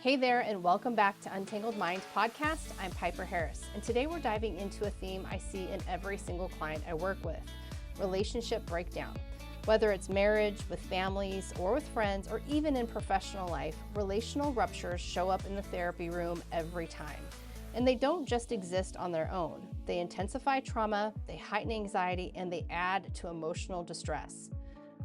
Hey there, and welcome back to Untangled Mind Podcast. I'm Piper Harris, and today we're diving into a theme I see in every single client I work with: relationship breakdown. Whether it's marriage, with families, or with friends, or even in professional life, relational ruptures show up in the therapy room every time. And they don't just exist on their own. They intensify trauma, they heighten anxiety, and they add to emotional distress.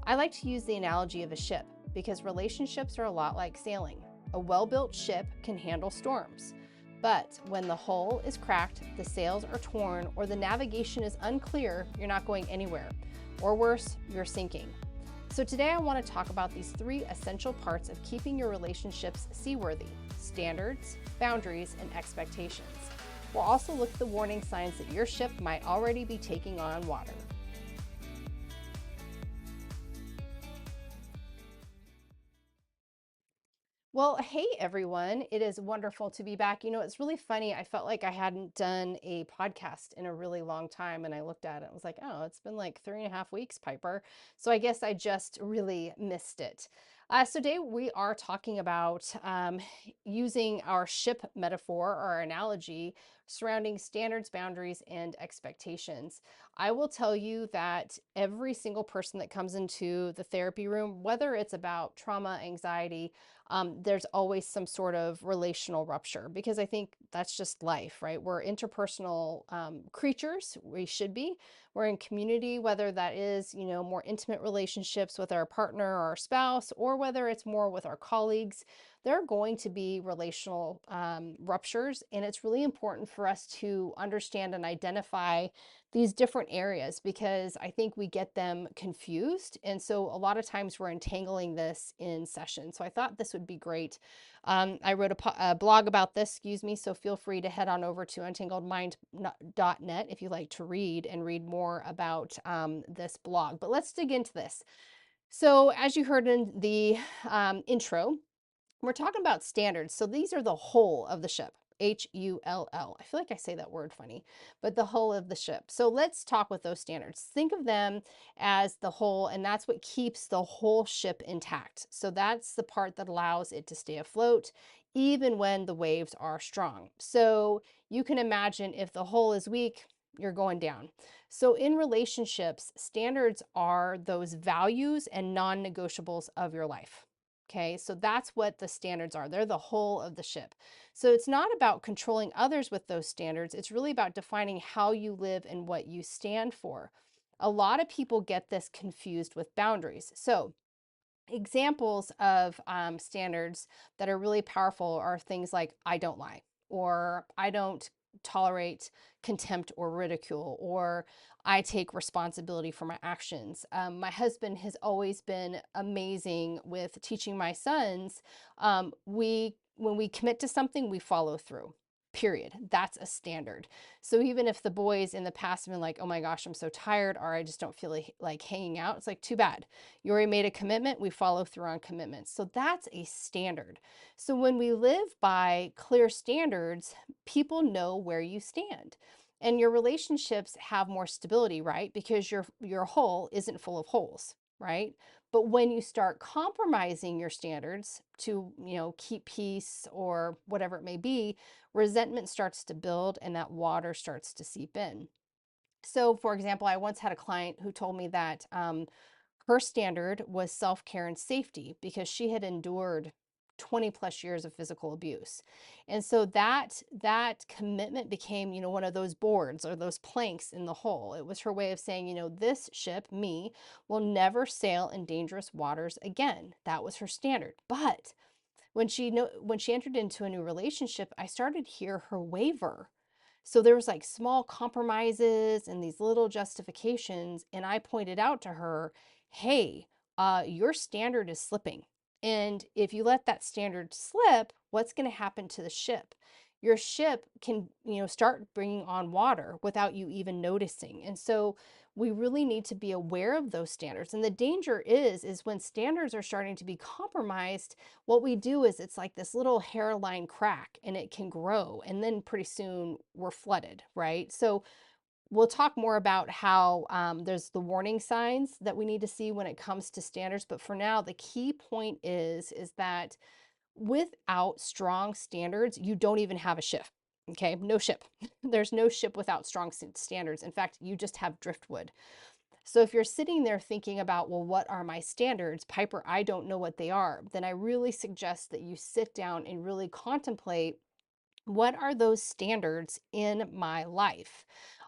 I like to use the analogy of a ship because relationships are a lot like sailing. A well-built ship can handle storms, but when the hull is cracked, the sails are torn, or the navigation is unclear, you're not going anywhere. Or worse, you're sinking. So today I want to talk about these three essential parts of keeping your relationships seaworthy: standards, boundaries, and expectations. We'll also look at the warning signs that your ship might already be taking on water. Well, hey everyone. It is wonderful to be back. It's really funny. I felt like I hadn't done a podcast in a really long time, and I looked at it and was like, oh, it's been like 3.5 weeks, Piper. So I guess I just really missed it. So today we are talking about using our ship metaphor or analogy surrounding standards, boundaries, and expectations. I will tell you that every single person that comes into the therapy room, whether it's about trauma, anxiety, there's always some sort of relational rupture, because I think that's just life, right? We're interpersonal creatures. We should be. We're in community, whether that is, more intimate relationships with our partner or our spouse, or whether it's more with our colleagues. There are going to be relational ruptures, and it's really important for us to understand and identify these different areas, because I think we get them confused. And so a lot of times we're entangling this in session. So I thought this would be great. I wrote a blog about this, so feel free to head on over to untangledmind.net if you like to read more about this blog. But let's dig into this. So as you heard in the intro, we're talking about standards. So these are the whole of the ship. Hull. I feel like I say that word funny, but the whole of the ship. So let's talk with those standards. Think of them as the whole, and that's what keeps the whole ship intact. So that's the part that allows it to stay afloat, even when the waves are strong. So you can imagine if the whole is weak, you're going down. So in relationships, standards are those values and non-negotiables of your life. Okay, so that's what the standards are. They're the whole of the ship. So it's not about controlling others with those standards. It's really about defining how you live and what you stand for. A lot of people get this confused with boundaries. So examples of standards that are really powerful are things like I don't lie, or I don't tolerate contempt or ridicule, or I take responsibility for my actions. My husband has always been amazing with teaching my sons. When we commit to something, we follow through. Period. That's a standard. So even if the boys in the past have been like, oh my gosh, I'm so tired, or I just don't feel like hanging out, it's like, too bad. You already made a commitment, we follow through on commitments. So that's a standard. So when we live by clear standards, people know where you stand. And your relationships have more stability, right? Because your hole isn't full of holes, right? But when you start compromising your standards to, keep peace or whatever it may be, resentment starts to build and that water starts to seep in. So, for example, I once had a client who told me that her standard was self-care and safety because she had endured 20 plus years of physical abuse. And so that commitment became, one of those boards or those planks in the hole. It was her way of saying, this ship, me, will never sail in dangerous waters again. That was her standard. But when she entered into a new relationship, I started to hear her waver. So there was like small compromises and these little justifications, and I pointed out to her, hey, your standard is slipping. And if you let that standard slip, what's going to happen to the ship? Your ship can, start bringing on water without you even noticing. And so we really need to be aware of those standards. And the danger is when standards are starting to be compromised, what we do is it's like this little hairline crack, and it can grow, and then pretty soon we're flooded, right? So we'll talk more about how there's the warning signs that we need to see when it comes to standards. But for now, the key point is that without strong standards, you don't even have a ship. Okay, no ship. There's no ship without strong standards. In fact, you just have driftwood. So if you're sitting there thinking about, well, what are my standards, Piper, I don't know what they are, then I really suggest that you sit down and really contemplate, what are those standards in my life?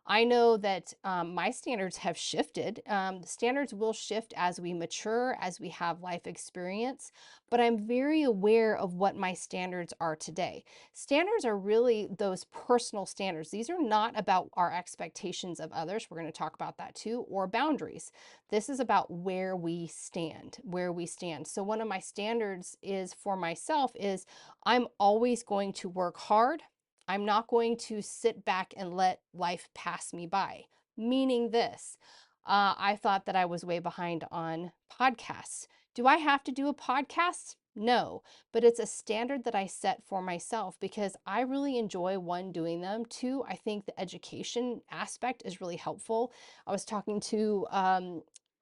I know that my standards have shifted. The standards will shift as we mature, as we have life experience, but I'm very aware of what my standards are today. Standards are really those personal standards. These are not about our expectations of others. We're going to talk about that too, or boundaries. This is about where we stand, where we stand. So one of my standards is for myself is I'm always going to work hard. I'm not going to sit back and let life pass me by. Meaning this, I thought that I was way behind on podcasts. Do I have to do a podcast? No, but it's a standard that I set for myself because I really enjoy, one, doing them. Two, I think the education aspect is really helpful. I was talking to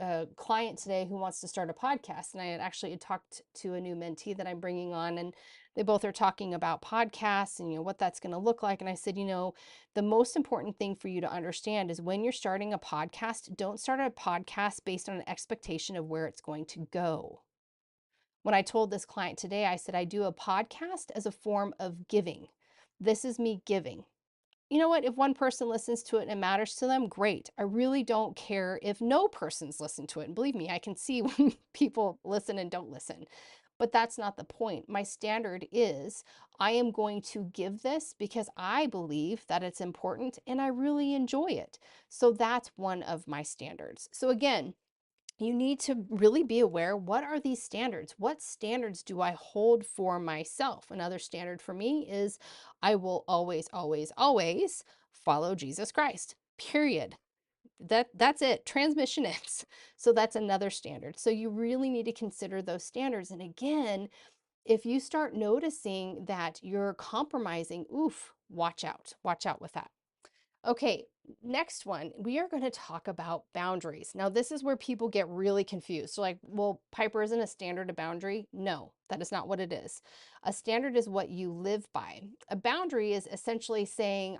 a client today who wants to start a podcast, and I had actually talked to a new mentee that I'm bringing on, and they both are talking about podcasts and what that's going to look like. And I said, the most important thing for you to understand is when you're starting a podcast, don't start a podcast based on an expectation of where it's going to go. When I told this client today, I said, I do a podcast as a form of giving. This is me giving. You know what? If one person listens to it and it matters to them, great. I really don't care if no person's listened to it. And believe me, I can see when people listen and don't listen. But that's not the point. My standard is I am going to give this because I believe that it's important and I really enjoy it. So that's one of my standards. So again, you need to really be aware, what are these standards? What standards do I hold for myself? Another standard for me is I will always, always, always follow Jesus Christ. Period. That's it. Transmission ends. So that's another standard. So you really need to consider those standards. And again, if you start noticing that you're compromising, oof, watch out. Watch out with that. Okay, next one, we are going to talk about boundaries. Now, this is where people get really confused. So, like, well, Piper, isn't a standard a boundary? No, that is not what it is. A standard is what you live by. A boundary is essentially saying,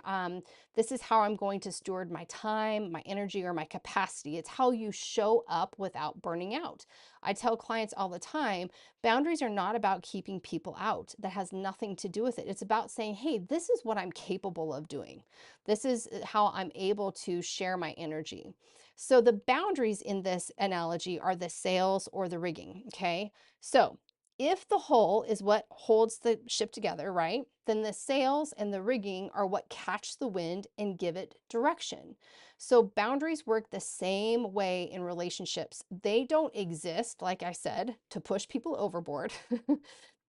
this is how I'm going to steward my time, my energy, or my capacity. It's how you show up without burning out. I tell clients all the time, boundaries are not about keeping people out. That has nothing to do with it. It's about saying, hey, this is what I'm capable of doing. This is how I'm able to share my energy. So the boundaries in this analogy are the sails or the rigging, okay? So if the hull is what holds the ship together, right? Then the sails and the rigging are what catch the wind and give it direction. So boundaries work the same way in relationships. They don't exist, like I said, to push people overboard.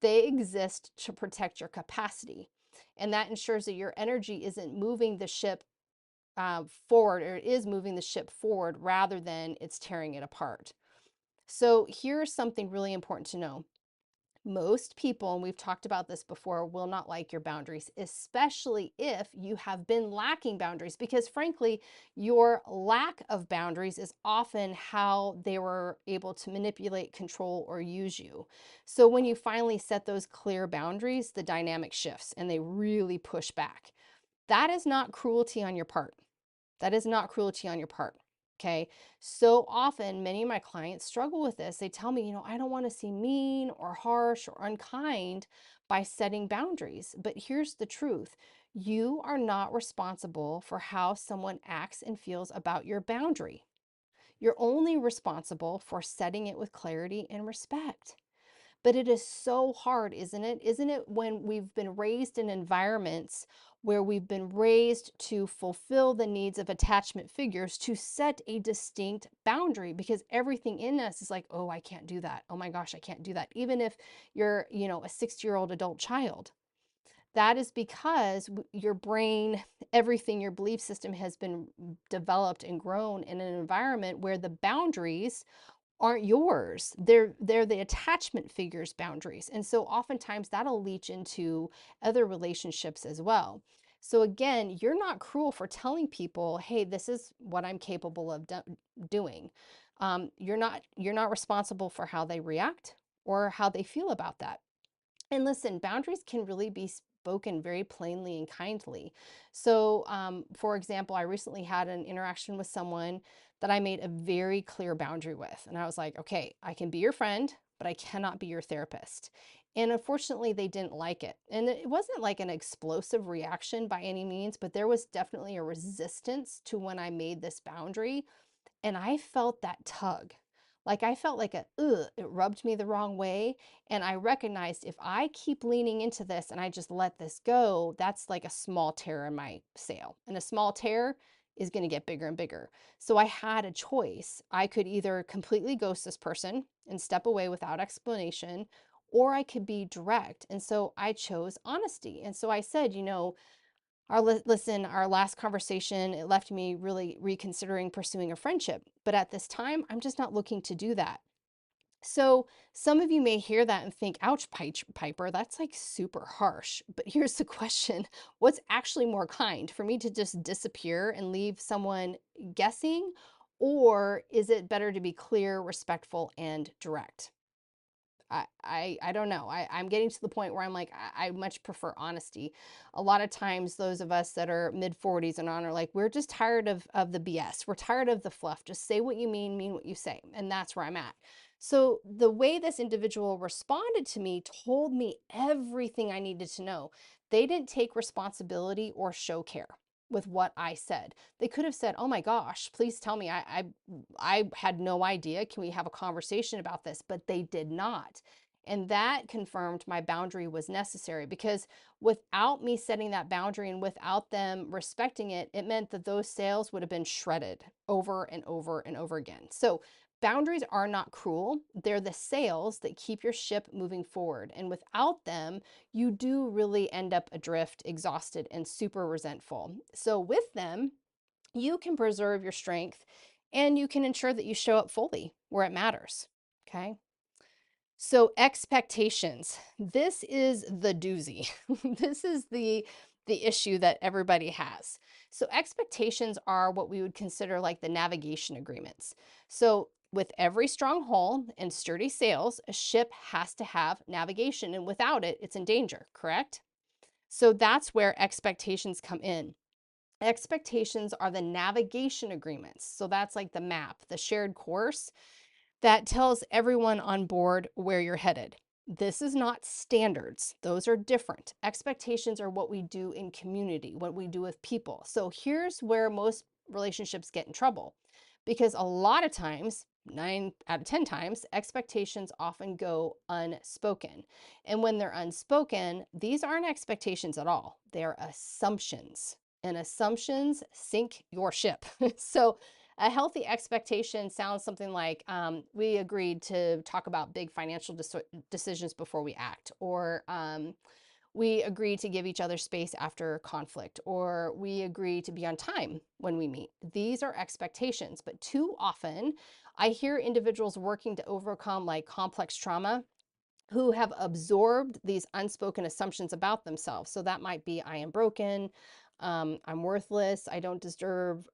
They exist to protect your capacity. And that ensures that your energy isn't moving the ship forward, or it is moving the ship forward rather than it's tearing it apart. So here's something really important to know. Most people, and we've talked about this before, will not like your boundaries, especially if you have been lacking boundaries, because frankly, your lack of boundaries is often how they were able to manipulate, control, or use you. So when you finally set those clear boundaries, the dynamic shifts and they really push back. That is not cruelty on your part. That is not cruelty on your part. Okay. So often, many of my clients struggle with this. They tell me, I don't want to seem mean or harsh or unkind by setting boundaries. But here's the truth, you are not responsible for how someone acts and feels about your boundary. You're only responsible for setting it with clarity and respect. But it is so hard, isn't it? Isn't it, when we've been raised in environments where we've been raised to fulfill the needs of attachment figures, to set a distinct boundary, because everything in us is like, oh, I can't do that. Oh my gosh, I can't do that. Even if you're, a 60-year-old adult child. That is because your brain, everything, your belief system has been developed and grown in an environment where the boundaries aren't yours. They're the attachment figures boundaries. And so oftentimes that'll leach into other relationships as well. So again, you're not cruel for telling people, hey, this is what I'm capable of doing. You're not responsible for how they react or how they feel about that. And listen, boundaries can really be spoken very plainly and kindly. So, for example, I recently had an interaction with someone that I made a very clear boundary with. And I was like, okay, I can be your friend, but I cannot be your therapist. And unfortunately, they didn't like it. And it wasn't like an explosive reaction by any means, but there was definitely a resistance to when I made this boundary. And I felt that tug. Like I felt like it rubbed me the wrong way. And I recognized if I keep leaning into this and I just let this go, that's like a small tear in my sail. And a small tear is going to get bigger and bigger. So I had a choice. I could either completely ghost this person and step away without explanation, or I could be direct. And so I chose honesty. And so I said, listen, our last conversation, it left me really reconsidering pursuing a friendship. But at this time, I'm just not looking to do that. So some of you may hear that and think, ouch, Piper, that's like super harsh. But here's the question. What's actually more kind, for me to just disappear and leave someone guessing? Or is it better to be clear, respectful, and direct? I don't know. I'm getting to the point where I'm like, I much prefer honesty. A lot of times, those of us that are mid 40s and on are like, we're just tired of the BS. We're tired of the fluff. Just say what you mean what you say. And that's where I'm at. So the way this individual responded to me told me everything I needed to know. They didn't take responsibility or show care with what I said. They could have said, "Oh my gosh, please tell me. I had no idea. Can we have a conversation about this?" But they did not. And that confirmed my boundary was necessary, because without me setting that boundary and without them respecting it, it meant that those sales would have been shredded over and over and over again. So boundaries are not cruel. They're the sails that keep your ship moving forward. And without them, you do really end up adrift, exhausted, and super resentful. So with them, you can preserve your strength and you can ensure that you show up fully where it matters. Okay. So expectations. This is the doozy. This is the issue that everybody has. So expectations are what we would consider like the navigation agreements. So with every strong hull and sturdy sails, a ship has to have navigation, and without it, it's in danger, correct? So that's where expectations come in. Expectations are the navigation agreements. So that's like the map, the shared course that tells everyone on board where you're headed. This is not standards. Those are different. Expectations are what we do in community, what we do with people. So here's where most relationships get in trouble, because a lot of times, 9 out of 10 times, expectations often go unspoken. And when they're unspoken, these aren't expectations at all. They're assumptions. And assumptions sink your ship. So a healthy expectation sounds something like, we agreed to talk about big financial decisions before we act, or we agree to give each other space after conflict, or we agree to be on time when we meet. These are expectations, but too often I hear individuals working to overcome like complex trauma who have absorbed these unspoken assumptions about themselves. So that might be, I am broken, I'm worthless, I don't deserve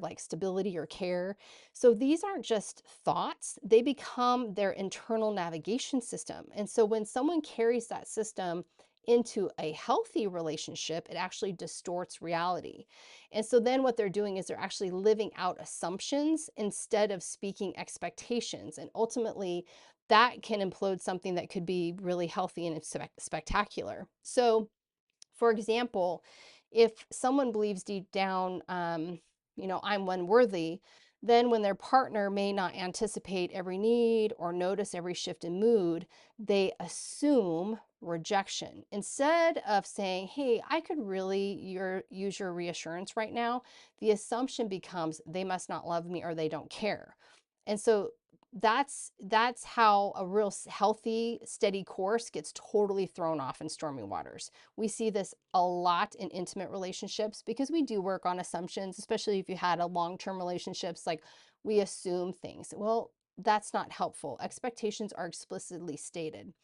like stability or care. So these aren't just thoughts, they become their internal navigation system. And so when someone carries that system into a healthy relationship, it actually distorts reality. And so then what they're doing is they're actually living out assumptions instead of speaking expectations. And ultimately, that can implode something that could be really healthy and spectacular. So, for example, if someone believes deep down, I'm unworthy, then when their partner may not anticipate every need or notice every shift in mood, they assume rejection. Instead of saying, hey, I could really use your reassurance right now, the assumption becomes they must not love me or they don't care. And so that's how a real healthy, steady course gets totally thrown off in stormy waters. We see this a lot in intimate relationships because we do work on assumptions, especially if you had a long-term relationships, like we assume things. Well, that's not helpful. Expectations are explicitly stated.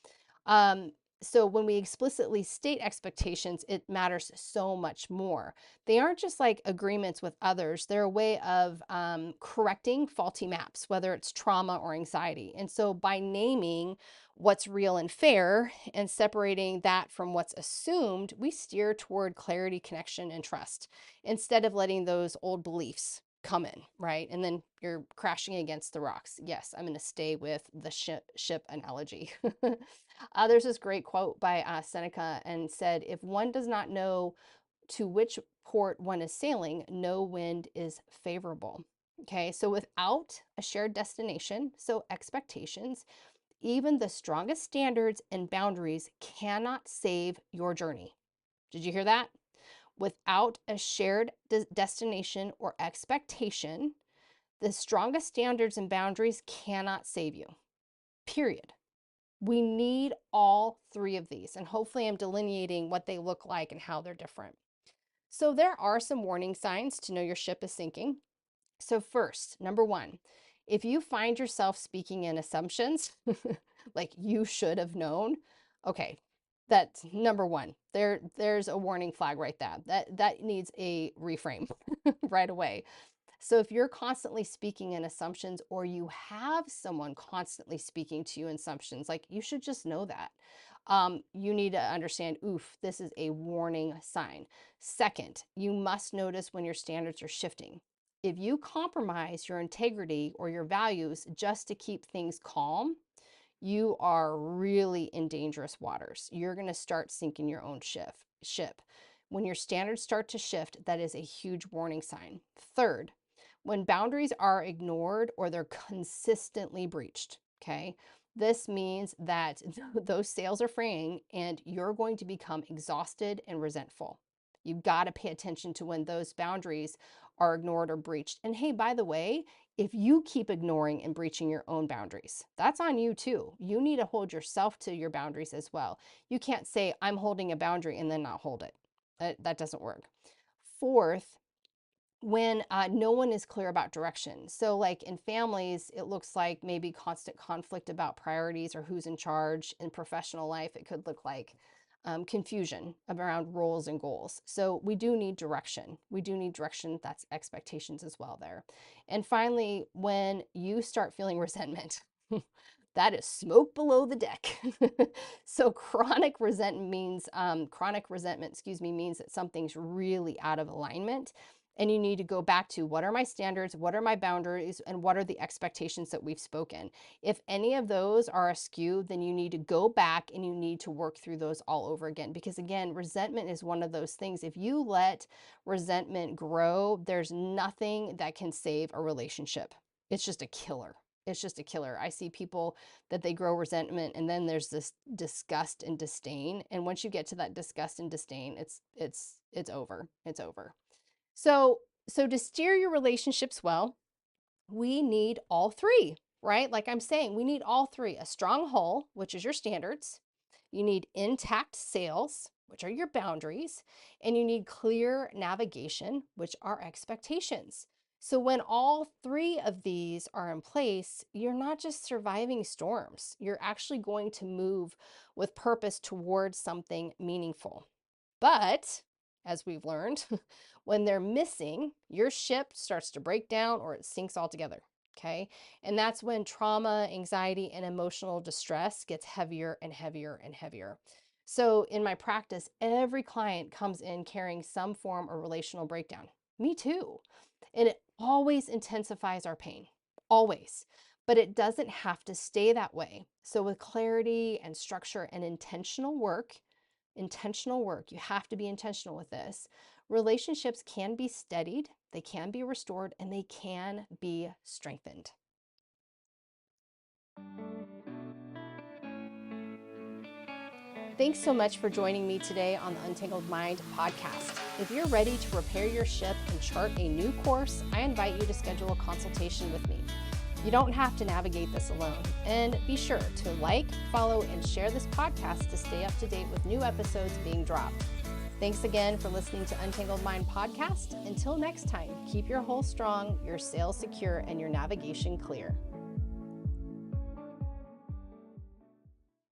So when we explicitly state expectations, it matters so much more. They aren't just like agreements with others. They're a way of correcting faulty maps, whether it's trauma or anxiety. And so by naming what's real and fair and separating that from what's assumed, we steer toward clarity, connection, and trust instead of letting those old beliefs come in, right? And then you're crashing against the rocks. Yes, I'm going to stay with the ship analogy. There's this great quote by Seneca and said, if one does not know to which port one is sailing, no wind is favorable. Okay, so without a shared destination, so expectations, even the strongest standards and boundaries cannot save your journey. Did you hear that? Without a shared destination or expectation, the strongest standards and boundaries cannot save you. Period. We need all three of these, and hopefully I'm delineating what they look like and how they're different. So there are some warning signs to know your ship is sinking. So first, number one, if you find yourself speaking in assumptions, like you should have known, okay, that's number one. There's a warning flag right there. That needs a reframe right away. So if you're constantly speaking in assumptions, or you have someone constantly speaking to you in assumptions, like you should just know that. You need to understand, oof, this is a warning sign. Second, you must notice when your standards are shifting. If you compromise your integrity or your values just to keep things calm, you are really in dangerous waters. You're going to start sinking your own ship. When your standards start to shift, that is a huge warning sign. Third, when boundaries are ignored or they're consistently breached, okay? This means that those sails are fraying and you're going to become exhausted and resentful. You've got to pay attention to when those boundaries are ignored or breached. And hey, by the way, if you keep ignoring and breaching your own boundaries, that's on you too. You need to hold yourself to your boundaries as well. You can't say, I'm holding a boundary and then not hold it. That doesn't work. Fourth, when no one is clear about direction. So like in families, it looks like maybe constant conflict about priorities or who's in charge. In professional life, it could look like confusion around roles and goals. So we do need direction. We do need direction. That's expectations as well there. And finally, when you start feeling resentment, that is smoke below the deck. So chronic resentment means means that something's really out of alignment. And you need to go back to, what are my standards, what are my boundaries, and what are the expectations that we've spoken? If any of those are askew, then you need to go back and you need to work through those all over again. Because again, resentment is one of those things. If you let resentment grow, there's nothing that can save a relationship. It's just a killer. It's just a killer. I see people that they grow resentment and then there's this disgust and disdain. And once you get to that disgust and disdain, it's over. It's over. So to steer your relationships well, we need all three, right? Like I'm saying, we need all three. A strong hull, which is your standards. You need intact sails, which are your boundaries. And you need clear navigation, which are expectations. So when all three of these are in place, you're not just surviving storms. You're actually going to move with purpose towards something meaningful. But as we've learned, when they're missing, your ship starts to break down or it sinks altogether. Okay. And that's when trauma, anxiety, and emotional distress gets heavier and heavier and heavier. So in my practice, every client comes in carrying some form of relational breakdown. Me too. And it always intensifies our pain, always. But it doesn't have to stay that way. So with clarity and structure and intentional work, you have to be intentional with this. Relationships can be steadied, they can be restored, and they can be strengthened. Thanks so much for joining me today on the Untangled Mind podcast. If you're ready to repair your ship and chart a new course, I invite you to schedule a consultation with me. You don't have to navigate this alone. And be sure to like, follow, and share this podcast to stay up to date with new episodes being dropped. Thanks again for listening to Untangled Mind Podcast. Until next time, keep your hull strong, your sails secure, and your navigation clear.